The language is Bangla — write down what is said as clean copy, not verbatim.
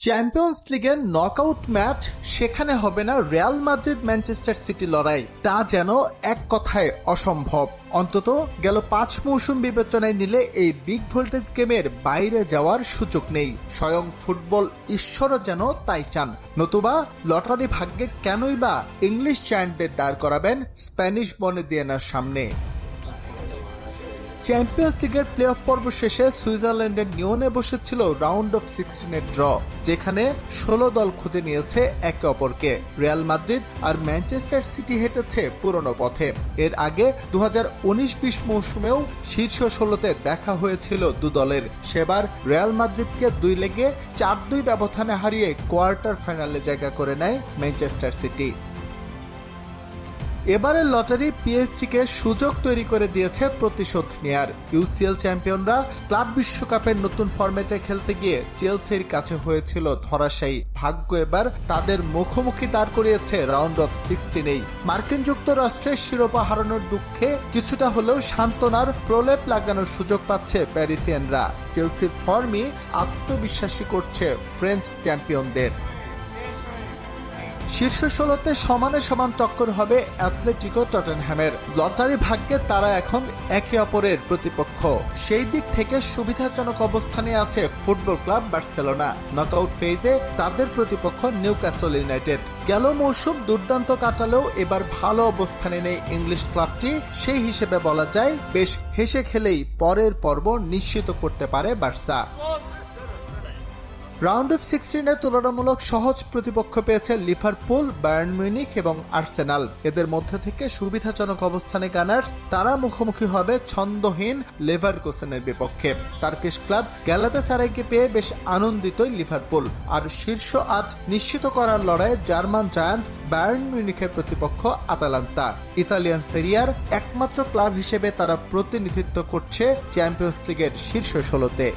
চ্যাম্পিয়ন্স লিগের নকআউট ম্যাচ, সেখানে হবে না রিয়াল মাদ্রিদ ম্যানচেস্টার সিটি লড়াই, তা যেন এক কথায় অসম্ভব। অন্তত গেল 5 মৌসুম বিবেচনায় নিলে এই বিগ ভোল্টেজ গেমের বাইরে যাওয়ার সুযোগ নেই। স্বয়ং ফুটবল ঈশ্বরও যেন তাই চান, নতুবা লটারি ভাগ্যে কেনই বা ইংলিশ জায়ান্টদের দাঁড় করাবেন স্প্যানিশ বনেদিয়ানার সামনে। চ্যাম্পিয়ন্স লিগের প্লে অফ পর্ব শেষে সুইজারল্যান্ডের নিয়নে বসেছিল রাউন্ড অফ 16-এর ড্র, যেখানে 16 দল খুঁজে নিয়েছে একে অপরকে। রিয়াল মাদ্রিদ আর ম্যানচেস্টার সিটি হেঁটেছে পুরনো পথে। এর আগে 2019-20 মৌসুমেও শীর্ষ 16তে দেখা হয়েছিল দু দলের। সেবার রিয়াল মাদ্রিদকে 2 লেগে 4-2 ব্যবধানে হারিয়ে কোয়ার্টার ফাইনালে জায়গা করে নেয় ম্যানচেস্টার সিটি। এবারের লটারি পিএসজিকে সুযোগ তৈরি করে দিয়েছে প্রতিশোধ নেয়ার। ইউসিএল চ্যাম্পিয়নরা ক্লাব বিশ্বকাপের নতুন ফরম্যাটে খেলতে গিয়ে চেলসির কাছে হয়েছিল ধরাশায়ী। ভাগ্য এবার তাদের মুখোমুখি দাঁড় করিয়েছে রাউন্ড অফ 16-এই। মার্কিন যুক্তরাষ্ট্রের শিরোপা হারানোর দুঃখে কিছুটা হলেও সান্ত্বনার প্রলেপ লাগানোর সুযোগ পাচ্ছে প্যারিসিয়ানরা। চেলসির ফর্মই আত্মবিশ্বাসী করছে ফ্রেঞ্চ চ্যাম্পিয়নদের। শীর্ষ 16তে সমানে সমান টক্কর হবে অ্যাথলেটিকো টটেনহ্যামের। লটারি ভাগ্যে তারা এখন একে অপরের প্রতিপক্ষ। সেই দিক থেকে সুবিধাজনক অবস্থানে আছে ফুটবল ক্লাব বার্সেলোনা। নকআউট ফেজে তাদের প্রতিপক্ষ নিউক্যাসল ইউনাইটেড। গেল মৌসুম দুর্দান্ত কাটালেও এবার ভালো অবস্থানে নেই ইংলিশ ক্লাবটি। সেই হিসেবে বলা যায় বেশ হেসে খেলেই পরের পর্ব নিশ্চিত করতে পারে বার্সা। রাউন্ড অফ 16-এ তুলনামূলক সহজ প্রতিপক্ষ পেয়েছে লিভারপুল, বায়ার্ন মিউনিখ এবং আর্সেনাল। এদের মধ্যে থেকে সুবিধাজনক অবস্থানে গানার্স, তারা মুখোমুখি হবে ছন্দহীন লেভারকুসেনের বিপক্ষে। টার্কিশ ক্লাব গ্যালাতাসারাইকে পেয়ে বেশ আনন্দিতই লিভারপুল। আর শীর্ষ 8 নিশ্চিত করার লড়াইয়ে জার্মান জায়ান্ট বায়ার্ন মিউনিখের প্রতিপক্ষ আতালান্তা। ইতালিয়ান সেরিয়ার একমাত্র ক্লাব হিসেবে তারা প্রতিনিধিত্ব করছে চ্যাম্পিয়ন্স লিগের শীর্ষ 16-তে।